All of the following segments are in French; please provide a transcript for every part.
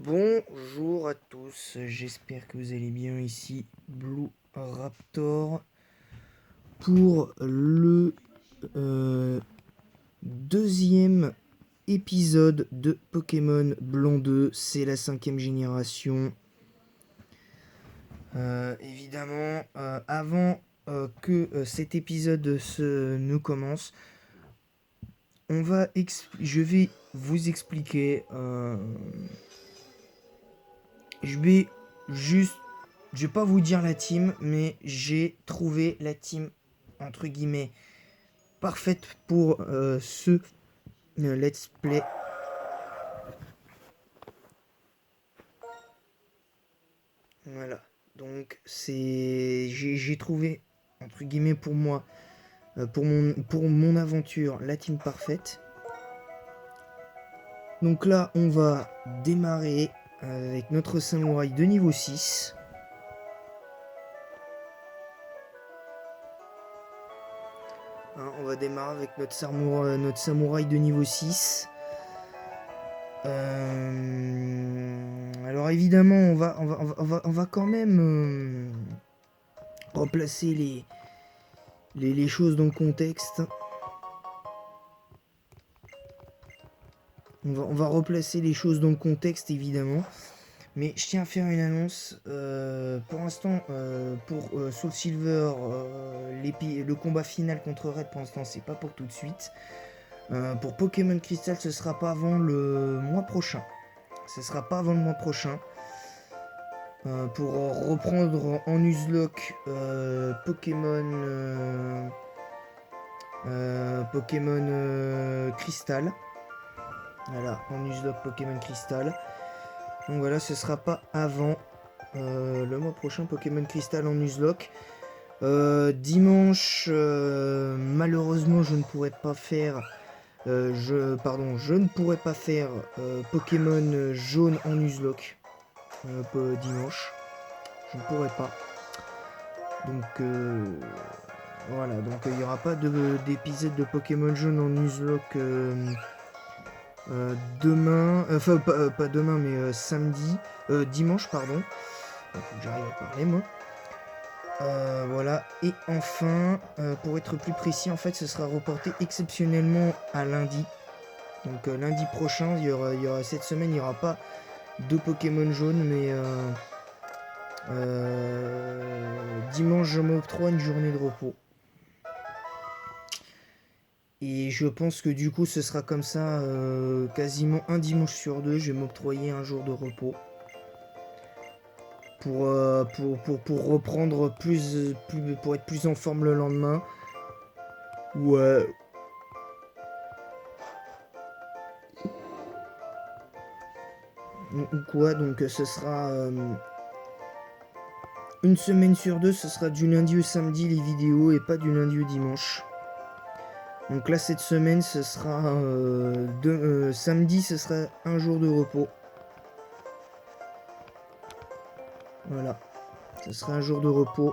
Bonjour à tous, j'espère que vous allez bien. Ici Blue Raptor pour le deuxième épisode de Pokémon Blanc 2. C'est la 5e génération. Évidemment, avant que cet épisode ne commence, je vais vous expliquer. Je vais juste, je vais pas vous dire la team, mais j'ai trouvé la team entre guillemets parfaite pour ce let's play. Voilà. Donc j'ai trouvé entre guillemets pour moi pour mon aventure la team parfaite. Donc là, on va démarrer avec notre samouraï de niveau 6. On va démarrer avec notre samouraï de niveau 6. Alors évidemment, on va quand même replacer les choses dans le contexte. On va replacer les choses dans le contexte, évidemment. Mais je tiens à faire une annonce. Pour l'instant, pour Soul Silver, le combat final contre Red, pour l'instant, c'est pas pour tout de suite. Pour Pokémon Crystal, ce sera pas avant le mois prochain. Ce sera pas avant le mois prochain. Pour reprendre en Nuzlocke Pokémon Crystal. Voilà, en Nuzlocke Pokémon Crystal. Donc voilà, ce sera pas avant le mois prochain Pokémon Crystal en Nuzlocke. Dimanche, malheureusement, je ne pourrai pas faire. Je ne pourrai pas faire Pokémon jaune en Nuzlocke dimanche. Je ne pourrai pas. Donc voilà, donc il n'y aura pas d'épisode de Pokémon jaune en Nuzlocke demain. Enfin, pas demain, mais samedi. Dimanche, pardon. Faut que j'arrive à parler, moi. Voilà, et enfin, pour être plus précis, en fait, ce sera reporté exceptionnellement à lundi. Donc lundi prochain, il y aura cette semaine, il n'y aura pas de Pokémon jaune, mais dimanche, je m'octroie une journée de repos. Et je pense que du coup, ce sera comme ça, quasiment un dimanche sur deux, je vais m'octroyer un jour de repos. Pour reprendre pour être plus en forme le lendemain. Ouais. Ou quoi, donc ce sera une semaine sur deux, ce sera du lundi au samedi les vidéos et pas du lundi au dimanche. Donc là cette semaine ce sera samedi, ce sera un jour de repos. Voilà, ce sera un jour de repos.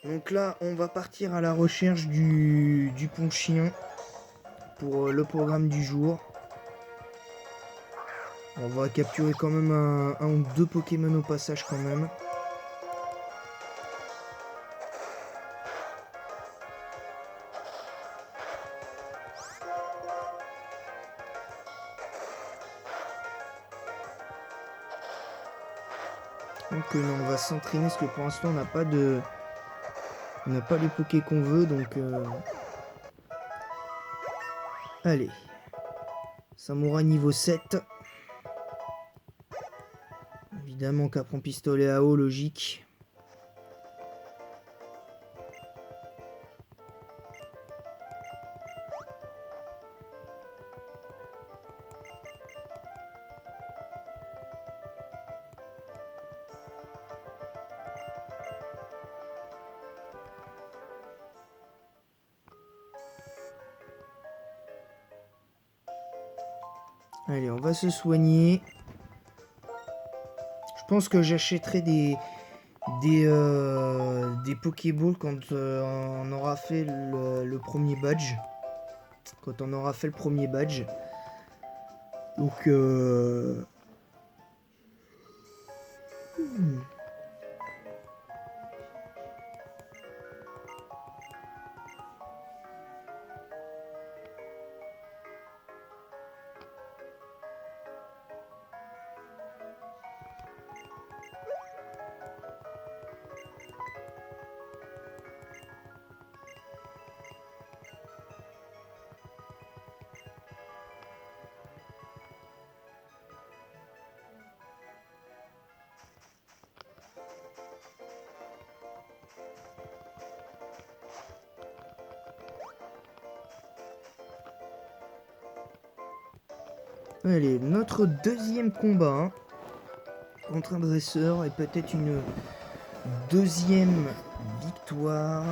Donc là on va partir à la recherche du pont chien pour le programme du jour. On va capturer quand même un ou deux Pokémon au passage quand même. Donc on va s'entraîner parce que pour l'instant on n'a pas les Poké qu'on veut, donc allez. Samouraï niveau 7. Évidemment qu'après pistolet à eau, logique. Allez, on va se soigner. Je pense que j'achèterai des Pokéballs quand on aura fait le premier badge. Quand on aura fait le premier badge. Donc allez, notre deuxième combat hein, contre un dresseur et peut-être une deuxième victoire.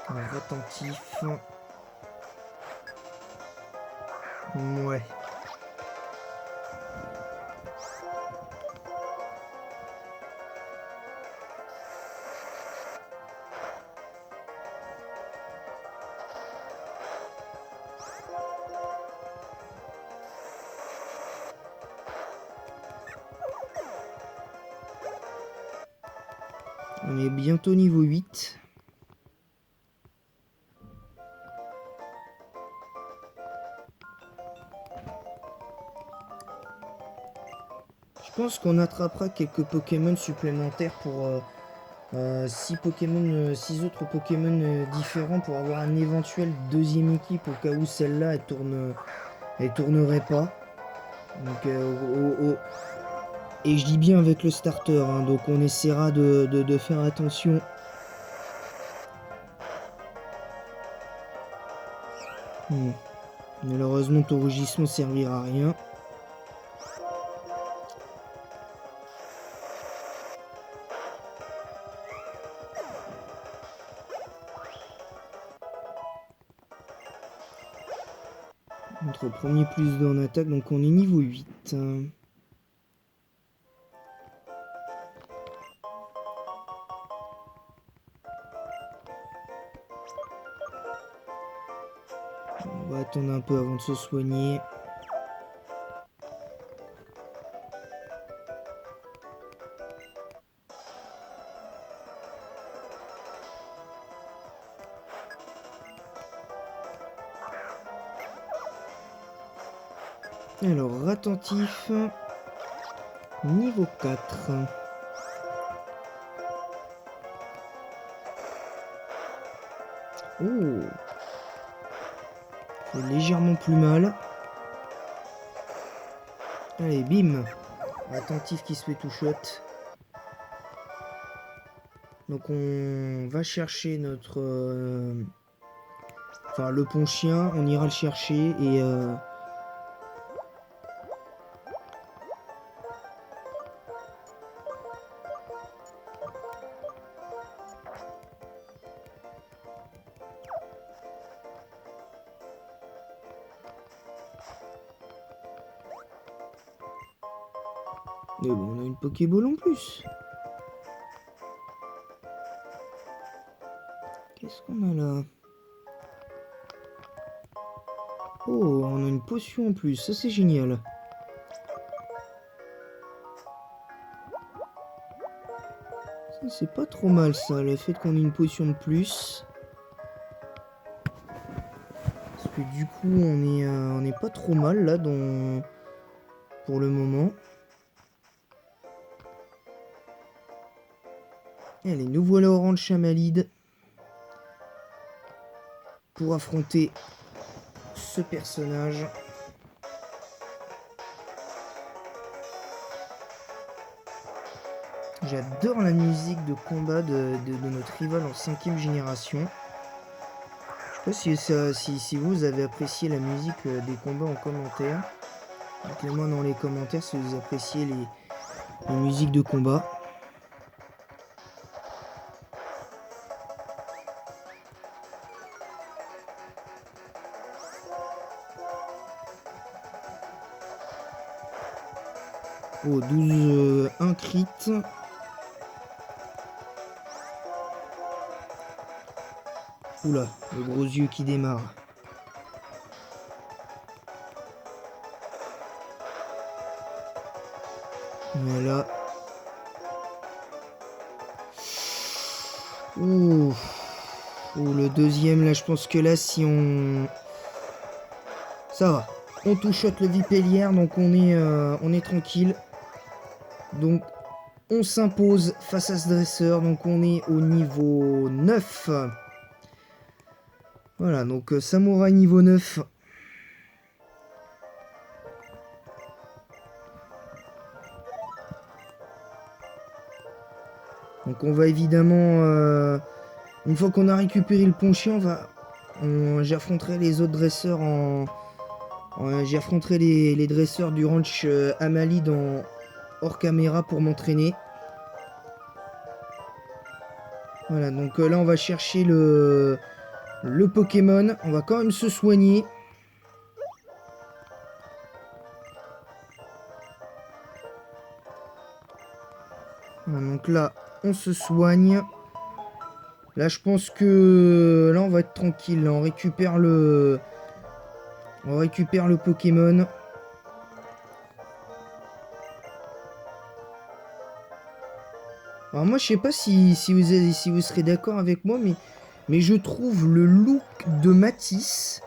Un attentif. Ouais. On est bientôt niveau 8. Je pense qu'on attrapera quelques Pokémon supplémentaires pour 6 autres Pokémon différents pour avoir un éventuel deuxième équipe au cas où celle-là elle tournerait pas. Donc et je dis bien avec le starter, hein, donc on essaiera de faire attention. Malheureusement ton rugissement servira à rien. Notre premier plus 2 en attaque, donc on est niveau 8. On va attendre un peu avant de se soigner. Alors, attentif, niveau 4. Oh, fait légèrement plus mal. Allez, bim. Attentif qui se fait tout shot. Donc on va chercher notre... Enfin, le pont chien, on ira le chercher et... Mais bon, on a une Pokéball en plus. Qu'est-ce qu'on a là? Oh, on a une potion en plus, ça c'est génial. Ça c'est pas trop mal ça, le fait qu'on ait une potion de plus. Parce que du coup on est pas trop mal là pour le moment. Allez, nous voilà au rang de Chamalide pour affronter ce personnage. J'adore la musique de combat de notre rival en 5ème génération. Je sais pas si vous avez apprécié la musique des combats en commentaire. Dites-le-moi dans les commentaires si vous appréciez les musiques de combat. Oh, 12, 1 crit. Oula, le gros yeux qui démarre. Voilà. Ouh. Ouh, le deuxième, là, je pense que là, si on... Ça va. On touchote le vipellière, donc on est tranquille. Donc, on s'impose face à ce dresseur, donc on est au niveau 9. Voilà, donc samouraï niveau 9. Donc on va évidemment... une fois qu'on a récupéré le ponchier, j'affronterai les autres dresseurs j'affronterai les dresseurs du ranch Amali hors caméra pour m'entraîner. Voilà, donc là on va chercher le Pokémon. On va quand même se soigner. Voilà, donc là on se soigne. Là je pense que là on va être tranquille. Là, on récupère le Pokémon. Alors moi je sais pas si vous serez d'accord avec moi, mais je trouve le look de Matisse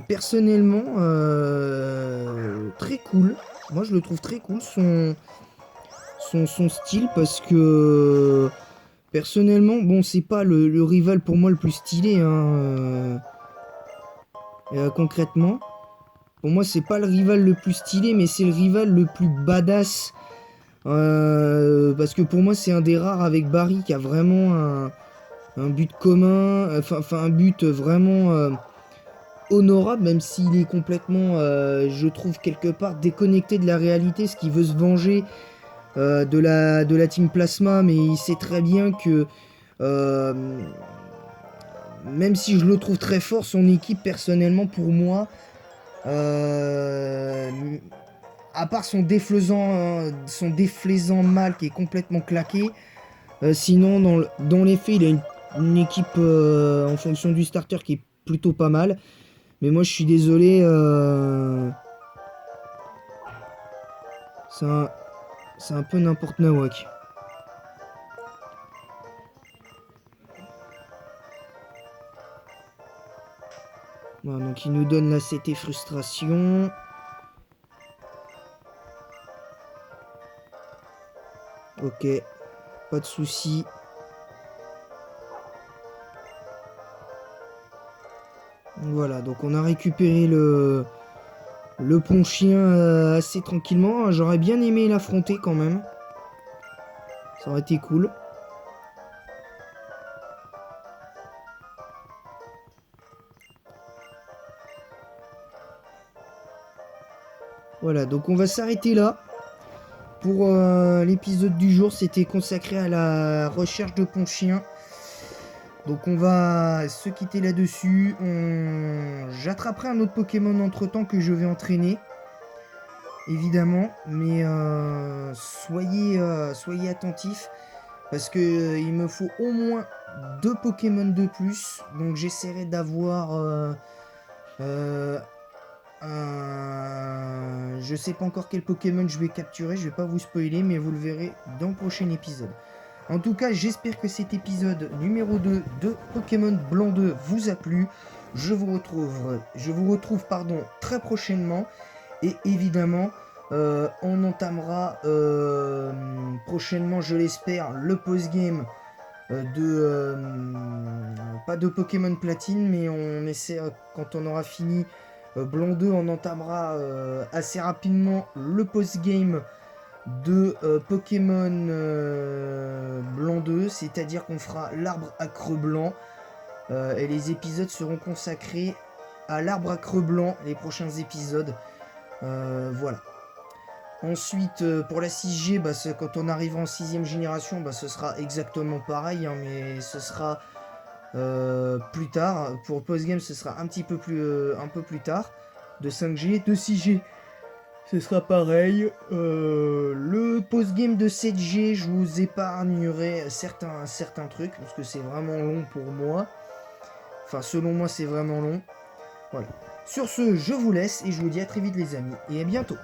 personnellement très cool. Moi je le trouve très cool son style, parce que personnellement, bon, c'est pas le rival pour moi le plus stylé, hein, concrètement. Pour moi c'est pas le rival le plus stylé, mais c'est le rival le plus badass. Parce que pour moi c'est un des rares avec Barry qui a vraiment un but commun, enfin un but vraiment honorable, même s'il est complètement, je trouve, quelque part déconnecté de la réalité, ce qui veut se venger de la Team Plasma, mais il sait très bien que même si je le trouve très fort, son équipe, personnellement, pour moi, à part son déflaisant mal qui est complètement claqué, sinon dans les faits il a une équipe en fonction du starter qui est plutôt pas mal. Mais moi je suis désolé, c'est un peu n'importe nawak. Voilà, donc il nous donne la CT frustration. Ok, pas de souci. Voilà, donc on a récupéré le Ponchien assez tranquillement. J'aurais bien aimé l'affronter quand même. Ça aurait été cool. Voilà, donc on va s'arrêter là. Pour l'épisode du jour, c'était consacré à la recherche de Ponchien. Donc on va se quitter là-dessus. J'attraperai un autre Pokémon entre-temps que je vais entraîner. Évidemment. Mais soyez attentifs. Parce que il me faut au moins 2 Pokémon de plus. Donc j'essaierai d'avoir... je sais pas encore quel Pokémon je vais capturer. Je vais pas vous spoiler, mais vous le verrez dans le prochain épisode. En tout cas, j'espère que cet épisode numéro 2 de Pokémon Blanc 2 vous a plu. Je vous retrouve très prochainement. Et évidemment, on entamera prochainement, je l'espère, le post-game pas de Pokémon Platine, mais on essaie, quand on aura fini Blanc 2, on entamera assez rapidement le post-game de Pokémon Blanc 2, c'est-à-dire qu'on fera l'arbre à creux blanc et les épisodes seront consacrés à l'arbre à creux blanc, les prochains épisodes. Voilà. Ensuite, pour la 6G, quand on arrivera en 6ème génération, ce sera exactement pareil, hein, mais ce sera plus tard. Pour post-game, ce sera un peu plus tard. De 5G, de 6G, ce sera pareil. Le post-game de 7G, je vous épargnerai certains trucs, parce que c'est vraiment long pour moi. Enfin, selon moi, c'est vraiment long. Voilà. Sur ce, je vous laisse et je vous dis à très vite les amis, et à bientôt.